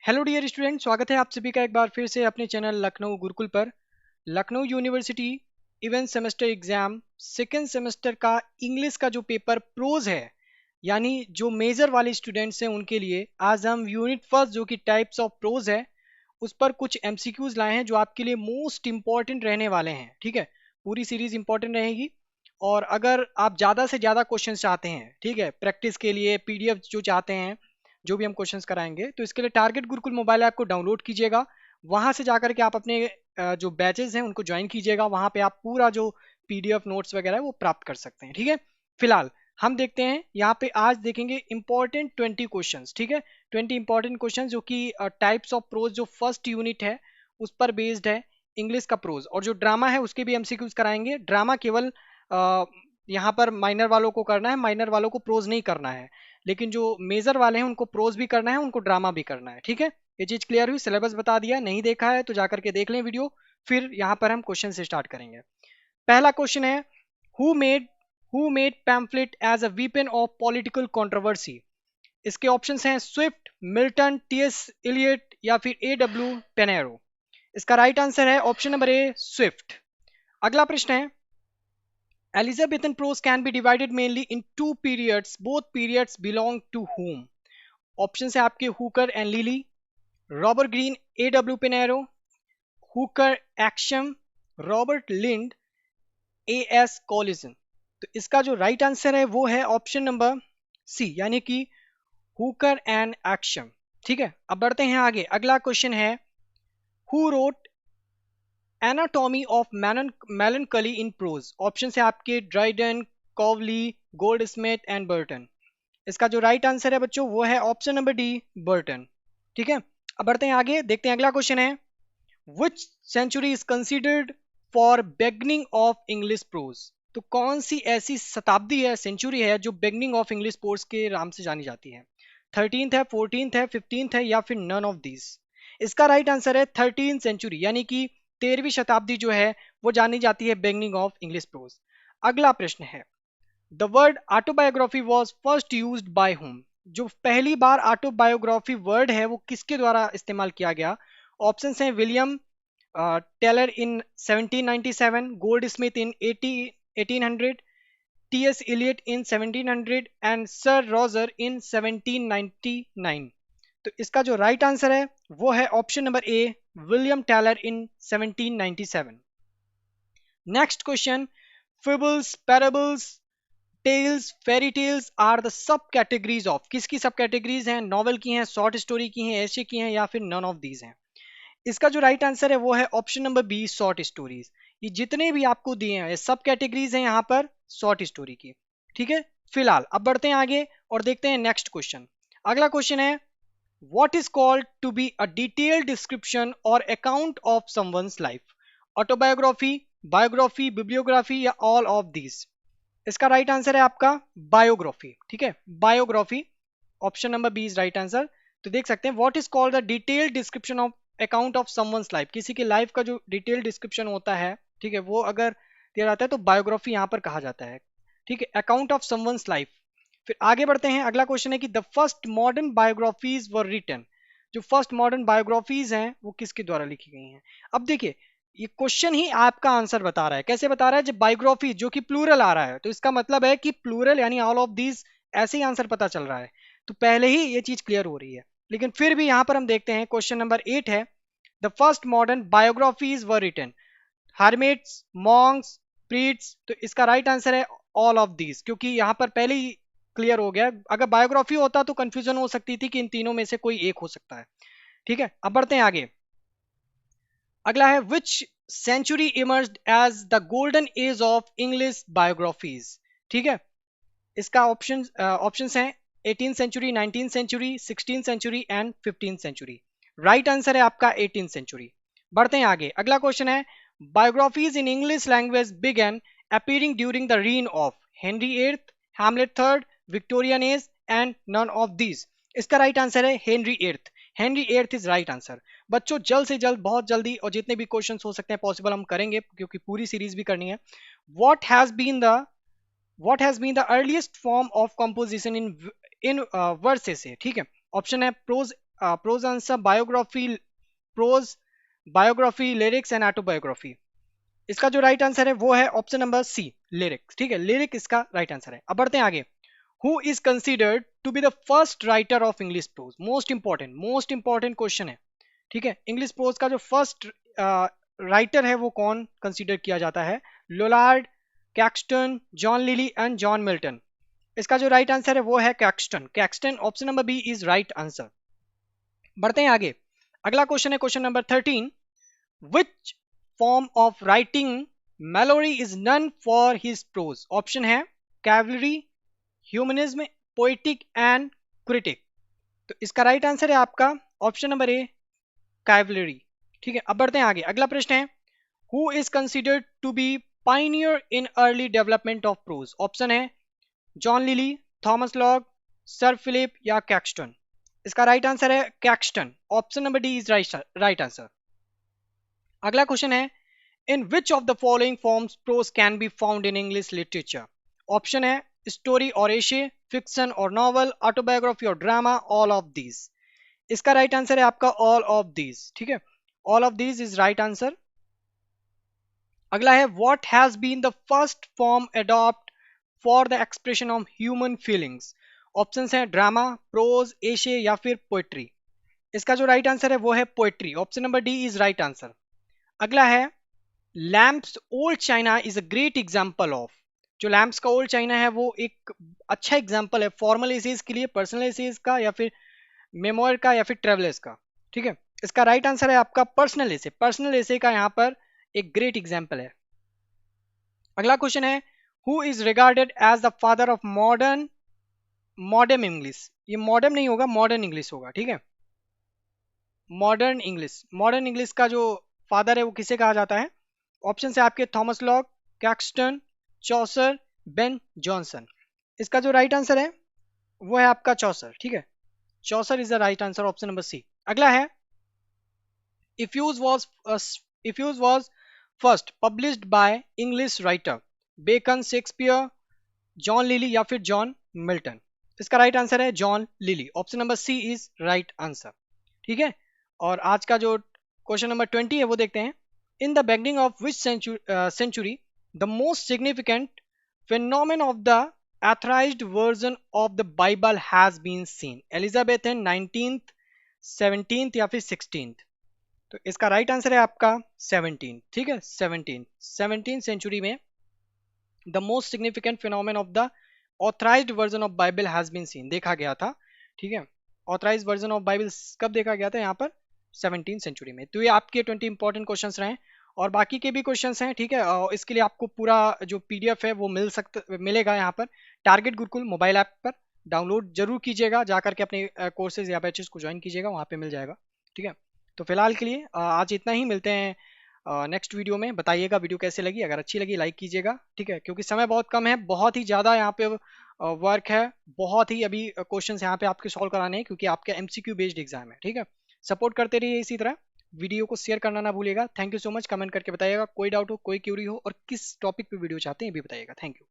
Hello dear student, स्वागत है आप सभी का एक बार फिर से अपने चैनल लखनऊ गुरुकुल पर। Lucknow university event semester exam second semester का इंग्लिश का जो पेपर प्रोज है, यानी जो मेजर वाले स्टूडेंट्स हैं उनके लिए आज हम यूनिट फर्स्ट जो कि टाइप्स ऑफ प्रोज है उस पर कुछ एमसीक्यूज लाए हैं जो आपके लिए मोस्ट इंपॉर्टेंट रहने वाले हैं। ठीक है, पूरी सीरीज इंपॉर्टेंट रहेगी। और अगर आप ज़्यादा से ज़्यादा क्वेश्चन चाहते हैं, ठीक है, प्रैक्टिस के लिए पीडीएफ जो चाहते हैं, जो भी हम क्वेश्चंस कराएंगे, तो इसके लिए टारगेट गुरुकुल मोबाइल ऐप को डाउनलोड कीजिएगा। वहां से जाकर के आप अपने जो बैचेस हैं उनको ज्वाइन कीजिएगा। वहां पे आप पूरा जो पीडीएफ नोट्स वगैरह है वो प्राप्त कर सकते हैं। ठीक है, फिलहाल हम देखते हैं यहाँ पे आज देखेंगे इंपॉर्टेंट 20 क्वेश्चंस। ठीक है, 20 इंपॉर्टेंट क्वेश्चन जो कि टाइप्स ऑफ प्रोज जो फर्स्ट यूनिट है उस पर बेस्ड है, इंग्लिश का प्रोज। और जो ड्रामा है उसके भी एमसीक्यूज कराएंगे। ड्रामा केवल यहाँ पर माइनर वालों को करना है, माइनर वालों को प्रोज नहीं करना है, लेकिन जो मेजर वाले हैं उनको प्रोज भी करना है, उनको ड्रामा भी करना है। ठीक है, ये चीज क्लियर हुई। सिलेबस बता दिया, नहीं देखा है तो जाकर के देख लें वीडियो। फिर यहाँ पर हम क्वेश्चन से स्टार्ट करेंगे। पहला क्वेश्चन है, who made pamphlet as a weapon of political controversy. इसके ऑप्शंस हैं स्विफ्ट, मिल्टन, टीएस इलियट या फिर एडब्ल्यू पेनेरो। इसका राइट आंसर है ऑप्शन नंबर ए, स्विफ्ट। अगला प्रश्न है, Elizabethan prose can be divided mainly in two periods. Both periods belong to whom? Option है आपके Hooker and Lyly, Robert Greene, A W Pinero, Hooker एक्शम, Robert Lynd, A S Collison. तो इसका जो right answer है वो है option number सी, यानी कि हुकर एंड एक्शम। ठीक है, अब बढ़ते हैं आगे। अगला क्वेश्चन है, who wrote Anatomy of Melancholy in prose. Option है आपके Dryden, Cowley, Goldsmith and Burton. इसका जो राइट आंसर है बच्चों वो है ऑप्शन नंबर डी, बर्टन। ठीक है, अब बढ़ते हैं आगे, देखते हैं अगला क्वेश्चन है, which century is considered for beginning of English prose. तो कौन सी ऐसी शताब्दी है, सेंचुरी है, जो बिगनिंग ऑफ इंग्लिश प्रोज के नाम से जानी जाती है? 13th है, 14th है, 15th है या फिर नन ऑफ दीज। इसका राइट आंसर है 13th सेंचुरी, यानी कि 13वीं शताब्दी जो है वो जानी जाती है बिगनिंग ऑफ इंग्लिश प्रोज। अगला प्रश्न है, the word autobiography was first use by whom. जो पहली बार ऑटोबायोग्राफी वर्ड है वो किसके द्वारा इस्तेमाल किया गया? ऑप्शन हैं William Taylor in 1797, Goldsmith in 1800, T S Eliot in 1700 and Sir Roger in 1799। तो इसका जो राइट आंसर है वो है option number A, William Taylor in 1797। Next question, fables, parables, tales, fairy tales are the sub categories of. किसकी sub categories हैं? Novel की हैं, शॉर्ट स्टोरी की हैं, ऐसे की हैं या फिर नन ऑफ दीज हैं? इसका जो राइट आंसर है वो है option number B, short stories. ये जितने भी आपको दिए हैं ये सब कैटेगरीज हैं यहाँ पर शॉर्ट स्टोरी की। ठीक है, फिलहाल अब बढ़ते हैं आगे और देखते हैं नेक्स्ट क्वेश्चन। अगला क्वेश्चन है, what is called to be a detailed description और account of someone's life? Autobiography, biography, bibliography या ऑल ऑफ दीज? इसका राइट आंसर है आपका बायोग्राफी। ठीक है, biography, option number B is right answer. तो देख सकते हैं, what is called the detailed description of account of someone's life. किसी की लाइफ का जो डिटेल डिस्क्रिप्शन होता है, ठीक है, वो अगर दिया जाता है तो बायोग्राफी यहाँ पर कहा जाता है। ठीक है, अकाउंट ऑफ समवंस लाइफ। फिर आगे बढ़ते हैं, अगला क्वेश्चन है कि the first modern biographies were written. जो फर्स्ट मॉडर्न बायोग्राफीज हैं वो किसके द्वारा लिखी गई हैं? अब देखिए, ये क्वेश्चन ही आपका आंसर बता रहा है। कैसे बता रहा है? जब बायोग्राफी जो कि प्लूरल आ रहा है तो इसका मतलब है कि प्लूरल यानी ऑल ऑफ दीज, ऐसे ही आंसर पता चल रहा है। तो पहले ही ये चीज क्लियर हो रही है। लेकिन फिर भी यहां पर हम देखते हैं, क्वेश्चन नंबर 8 है, the first modern biographies were written hermits, monks, priests. तो इसका राइट आंसर है ऑल ऑफ दीज, क्योंकि यहां पर पहले ही क्लियर हो गया। अगर बायोग्राफी होता तो कंफ्यूजन हो सकती थी कि इन तीनों में से कोई एक हो सकता है। ठीक है, अब बढ़ते हैं आगे। अगला है, which century emerged as the golden age of English biographies. ठीक है, इसका ऑप्शंस हैं 18th century, 19th century, 16th century and 15th century. Right answer है आपका 18th सेंचुरी। बढ़ते हैं आगे, अगला क्वेश्चन है, biographies in English language began appearing during the reign of Henry eighth, Hamlet third, Victorian age and none of these. इसका right answer है Henry eighth. Henry eighth is right answer. बच्चों जल्द से जल्द, बहुत जल्दी, और जितने भी क्वेश्चंस हो सकते हैं पॉसिबल हम करेंगे, क्योंकि पूरी सीरीज भी करनी है। What has been the earliest form of composition in verses है? ठीक है, ऑप्शन है prose prose answer biography, prose, biography, lyrics and autobiography. इसका जो राइट आंसर है वो है ऑप्शन नंबर सी, लिरिक्स। ठीक है, लिरिक इसका राइट आंसर है। अब बढ़ते हैं आगे। Who is considered to be the first writer of English prose? Most important question है। ठीक है, इंग्लिश प्रोज का जो फर्स्ट राइटर है वो कौन कंसीडर किया जाता है? Lollard, Caxton, John Lyly and John Milton. इसका जो राइट आंसर है वो है Caxton. Caxton, option number B is right answer. बढ़ते हैं आगे। अगला क्वेश्चन है question number 13। Which form of writing Malory is known for his prose? Option है cavalry, humanism, poetic and critic. तो इसका राइट आंसर है आपका ऑप्शन नंबर ए, कैवलरी। ठीक है, अब बढ़ते हैं आगे। अगला प्रश्न है who is considered to be pioneer in early development of prose? Option है जॉन लिली, थॉमस लॉग, सर फिलिप या कैक्सटन। इसका राइट आंसर है Caxton. Option number D is right answer. अगला क्वेश्चन है in which of the following forms prose can be found in English literature? Option है story और essay, fiction और novel, autobiography और drama, all of these. इसका right answer है आपका all of these. ठीक है, all of these is right answer. अगला है what has been the first form adopt for the expression of human feelings? Options हैं drama, prose, essay या फिर पोएट्री। इसका जो राइट आंसर है वो है poetry. Option number D is right answer. अगला है lamps old China is a great example of? जो लैम्प्स का ओल्ड चाइना है वो एक अच्छा एग्जांपल है फॉर्मल एसेज के लिए, पर्सनल एसेज का या फिर मेमोयर का या फिर ट्रेवलर्स का। ठीक है, इसका राइट आंसर है आपका पर्सनल एसे। पर्सनल एसे का यहाँ पर एक ग्रेट एग्जांपल है। अगला क्वेश्चन है who is regarded as the father of modern modern English? ये मॉडर्न नहीं होगा, मॉडर्न इंग्लिश होगा। ठीक है, मॉडर्न इंग्लिश, मॉडर्न इंग्लिश का जो फादर है वो किसे कहा जाता है? ऑप्शन है आपके थॉमस लॉक, कैक्सटन, चौसर, बेन जॉनसन। इसका जो राइट आंसर है वो है आपका चौसर। ठीक है, Chaucer is the right answer, option number C. अगला है Euphues was first published by English writer? Bacon, Shakespeare, John Lyly या फिर जॉन मिल्टन। इसका राइट आंसर है John Lyly. Option number C is right answer. ठीक है, और आज का जो क्वेश्चन नंबर 20 है वो देखते हैं। In the beginning of which century the most significant phenomenon of the authorized version of the Bible has been seen? Elizabethan, 19th, 17th या फिर 16th? तो इसका राइट आंसर है आपका 17। ठीक है, 17 सेंचुरी में the most significant phenomenon of the authorized version of Bible has been seen, देखा गया था। ठीक है, ऑथराइज्ड वर्जन ऑफ बाइबल कब देखा गया था? यहाँ पर 17 सेंचुरी में। तो ये आपके 20 इंपॉर्टेंट क्वेश्चंस रहे और बाकी के भी क्वेश्चंस हैं। ठीक है, इसके लिए आपको पूरा जो पीडीएफ है वो मिलेगा यहाँ पर टारगेट गुरुकुल मोबाइल ऐप पर। डाउनलोड जरूर कीजिएगा, जाकर के अपने कोर्सेज या बैचेस को ज्वाइन कीजिएगा, वहाँ पे मिल जाएगा। ठीक है, तो फिलहाल के लिए आज इतना ही। मिलते हैं नेक्स्ट वीडियो में। बताइएगा वीडियो कैसे लगी, अगर अच्छी लगी लाइक कीजिएगा। ठीक है, क्योंकि समय बहुत कम है, बहुत ही ज़्यादा यहाँ पे वर्क है, बहुत ही अभी क्वेश्चंस यहाँ पे आपके सॉल्व कराने हैं क्योंकि आपका एमसीक्यू बेस्ड एग्जाम है। ठीक है, सपोर्ट करते रहिए इसी तरह, वीडियो को शेयर करना ना भूलिएगा। Thank you so much. Comment करके बताइएगा कोई डाउट हो, कोई क्यूरी हो और किस टॉपिक पे वीडियो चाहते हैं ये भी बताइएगा। Thank you.